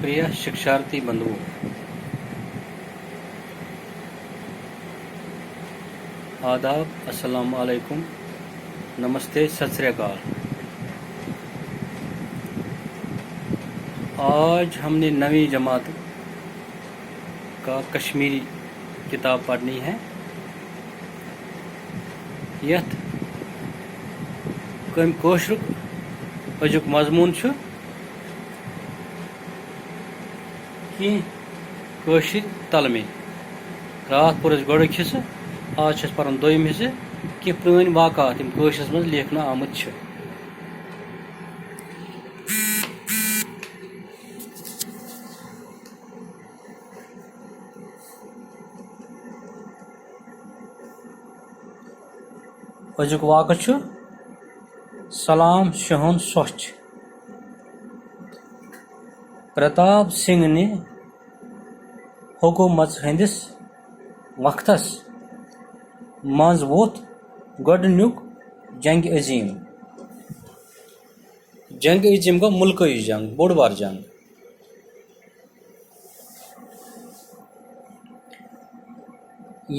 प्रिय शिक्षार्थी बंधुओं, आदाब, अस्सलाम वालेकुम, नमस्ते, सत श्री अकाल। आज हमने नवी जमात का कश्मीरी किताब पढ़नी है। यथ कोशरुक अजुक मजमून छु कि कोशिर तलमे रात पुर गोड़ हिस्स आज पान दोम हिस्स कि पुरान वाक़ात कोशस मज लेखना आमुत छ। अजुक वाक़ छु सलाम शाह सोच। प्रताप सिंह ने हुकूमत हंदिस वक्तस मज वोत गोडनुक जंग अजीम। जंग अजीम गो मुल्कई जंग, बोड़ बार जंग।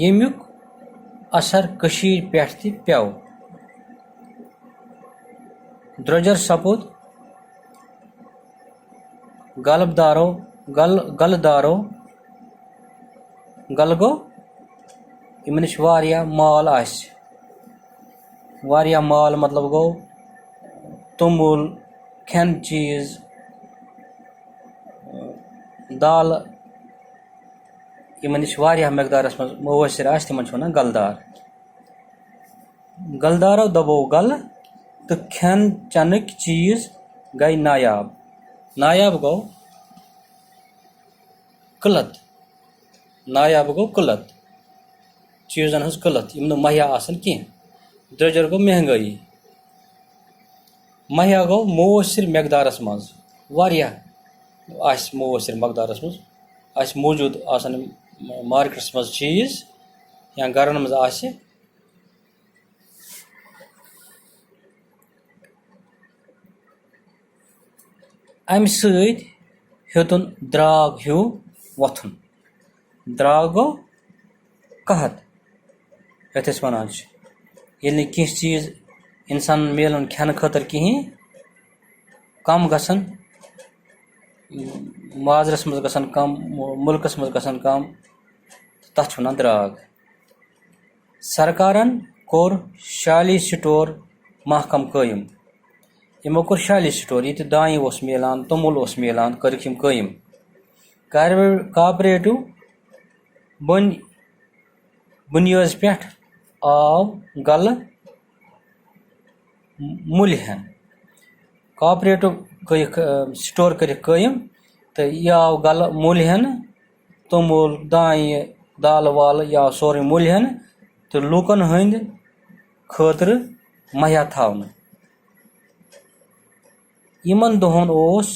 यमुक असर कशीर पेठ ति पेव। द्रजर सपुद गलदारो गल गो इन माल माल मतलब गो तुमुल खेन चीज दाल इन मकदारस मज मुवसर तिमन वन गलदार। गलदारो दबो गल तो खेन चनक चीज गई नायाब। नायाब गो किल्लत, नायाब गो किल्लत, चीजन हज किल्लत यम मुहैया आसन कह। द्रजर गो महंगाई, मुहैया गो मुवसर मकदारस मज मुवसर मकदारस मज मौजूद आसन मार्केटस मज चीज या गरन मज आसे। अमि सद हेतुन द्राग हूँ वथुन। द्राग गो कहत यथ वन ये कह चीज इंसान मिलन खेन खतर कहें कम गसन माजरस मज गसन कम, मुल्कस मज गसन कम, तथ वन द्राग। सरकारन कोर शाली स्टोर महकम कायम। यमो कोर शाली स्टोर ये दान मिलान, तुमुल मिलान, कर्क कायम। कॉपरेटिव बुनियाद पे आव गल मुल हेन। कॉपरेटिव स्टोर कर कायम तो यह आव गल मुल हेन, तुमुल दान दाल वाल यह सोरे मुल हेन तो लूकन हंद खतर मुहैया थावन। यमन दोहन ओस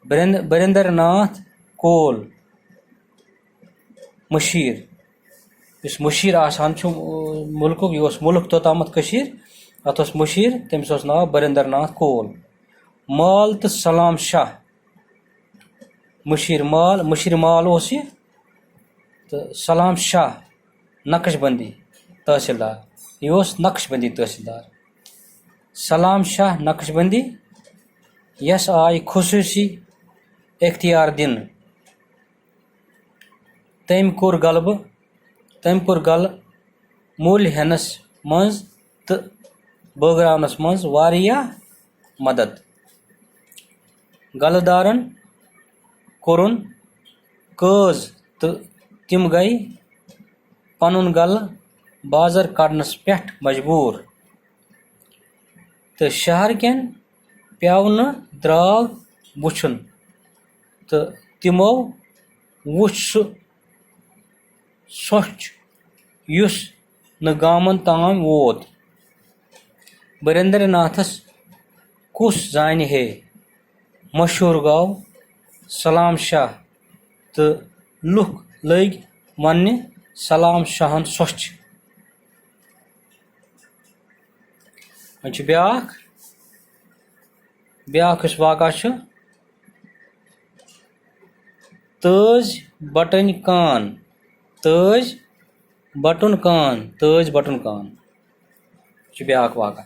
बरिंदर नाथ कोल मशीर इस मशीर आसान मुल्क यह मुल्क तोतामत कशीर अत मशीर तमिस नाव बरिंदर नाथ कोल। माल तो सलाम शाह मशीर माल ओस यह तो सलाम शाह नक्शबंदी तहसीलदार। यह नक्शबंदी तहसीलदार सलाम शाह नक्शबंदी यस आय खुसूसी इख्तियार दिन। तम कोर गल मूल हेनस मज तो बगरावनस मज वारियाह मदद। गलदारन कोरुन कज तो तिम गई पनुन गल बाजार कड़नस पेठ मजबूर। तो शहर केन पेव न द्राग वुछन तो तिमो वुछ सोच युस न गामन ताम वोत। बरिंदर नाथस कुस जान है मशहूर गाव सलाम शाह तो लुक लग वन सलाम शाहन सोच। ब्याख वाक़ा तज बटन कान, तज बटन कान, तज बटन कान ब्याक वाक़ा।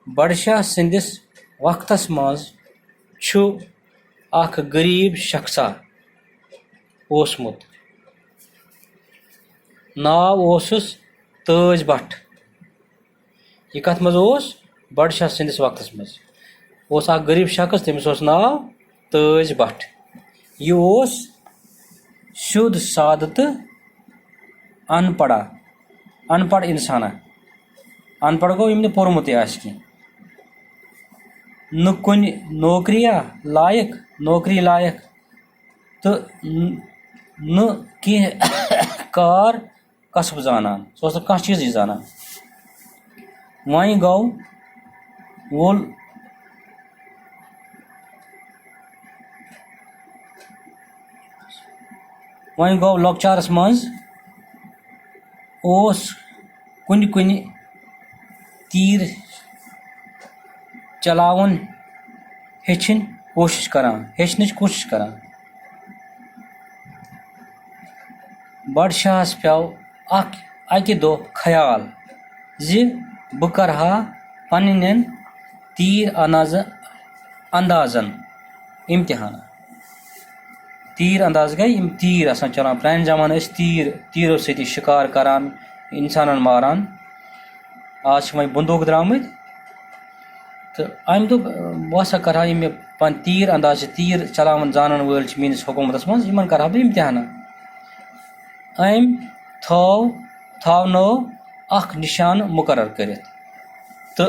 बडशाह सिंदिस वक्तस मज छु अख गरीब शख्सा ओसमुत, नाव ओसुस तज भट्ट। यह कथ मज ओस? बडशाह सिंदिस वक्तस मज ओस अख गरीब शख्स, तमिस ओस नाव तज भट्ट। यह ओस शुद्ध साद तो अनपढ़ इंसाना। अनपढ़ गो यम पोर्मुत आस कह, न कुन नौकरिया लायक, नौकरी लायक तो न कह कार कसब जानान, सह कह चीज जानान। वहीं गो वोल लॉकचारस मज ओस कुन कुन तीर चलावन हेचन कोशिश करान, हेचनच कोशिश करान। बडशाहस पेव अकि दो ख्याल जी बह करहा पन्न तीर अंदाजन इम्तिहान। तीर अंदाज गई यम तीर आसान चलान। प्रान जमान तीरों सती शिकार करान, इंसान मारान। आज वह बंदूक द्रामत तो अम दोप बह हसा करहा यम पन तीर अंदाज तीर चलावन जानन वल मीनिस हुकूमतस मज यमन करहा बह इम्तिहान। अम थावनो अख निशान मुकर्रर करित तो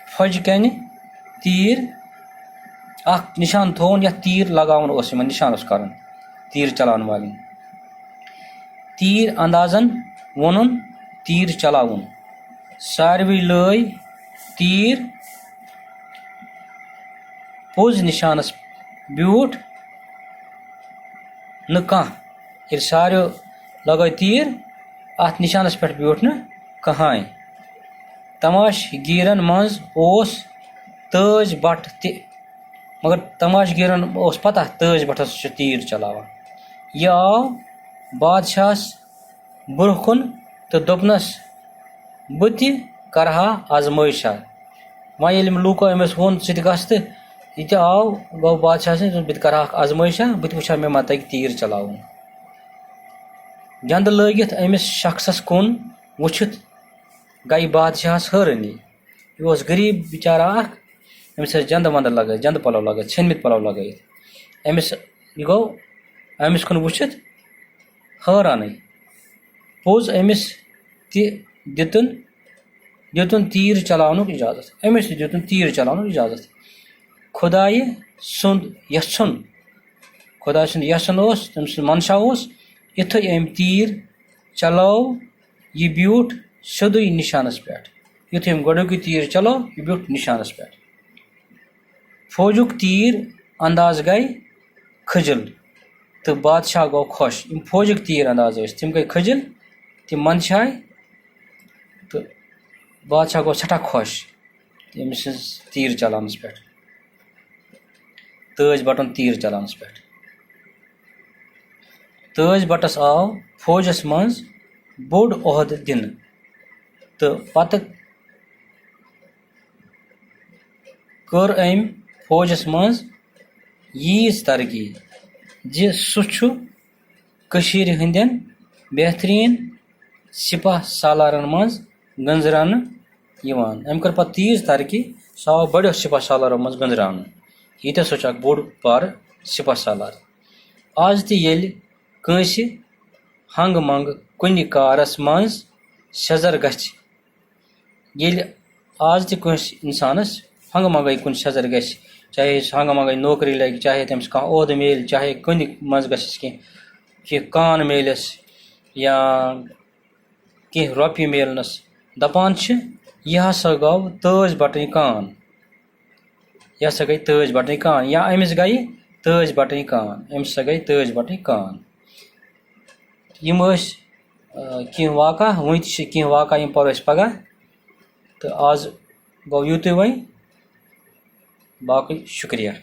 फौज कन तीर अख निशान थोन या तीर लगावन ओस यमन निशान ओस करन तीर चलावन वाली। तीर अंदाजन वनुन तीर चलावन। सारवी लय तीर पोज निशानस ब्यूट न कह। ये सारो लगे तीर अत निशानस पे ब्यूट न कहां। तमाशगीरन मज ओस तज भट्ट ते, मगर तमाशगीरन ओस पता तज भट्टस तीर चलावन। यह आव बादशाहस ब्रोह कुन तो दोपनस बह ति करहा आजमाइशा। वह लूको अमिस वोन सह गस तो यह आव गो बादशाह बह करहा आजमाइशा, बह वुचा मे मा तग तीर चलावन। जंद लगित अमिस शख्सस कुन वुचित गई बादशाहस हैरानी। यह गरीब बेचारा अमिस जंद वंद लग, जंद पलव लग, छिनमित पलव लग। अमिस यह गो अमिस कुन वुचित हैरान। पोज अमिस दितुन तीर चलावन इजाजत, अमिस दितुन तीर चलावन इजाजत। खुदाय सुंद यछुन, खुदा सुंद यछुन ओस, तम सुंद मनशा ओस इथे अम तीर चलो यह ब्यूट सोद निशानस पे। युथ अम गोडुक तीर चलो यह ब्यूट निशानस पे। फौजुक तीर अंदाज गई खजल तो बादशाह गो खुश। यम फौजुक तीर अंदाज तम गई खजल, तम मंदशाय तो बादशाह गो सठा खुश अमिस तीर चलानस पे, तज बटन तीर चलानस पे। तज बटस आव फौजस मज बोड़ ओहद दिन तो पत कर अम फौजस मज यीज तरक्की जे सह कशीर हंदन बेहतरीन सिपह सालारन मज गंजरान यवान। अम कर पत तीज तरक्की, सह आव बड़ो सिपह सालारों मज गंजरान। यीत सह बोड़ बार सिपह सालार। आज तेल कंस हंग मंग कुन कारस मज सजर गछ, आज तस इंसानस हंग मंगई कुन सजर गछ, चाहे हंग मंगई नौकरी लगे, चाहे तमिस कह ओहद मिल, चाहे कुन मज गस कह कान मिलस या कह रोपये मिलनस, दपान यह हसा गो तज बटन कान, यह हसा गई तज बटन कान, या अमिस गई तज बटन कान, अमिस गई तज बटन कान। यम कह वाक़ा वन कह वाक़ा यम पर पगह तो आज गो यूत वही। बाकी शुक्रिया।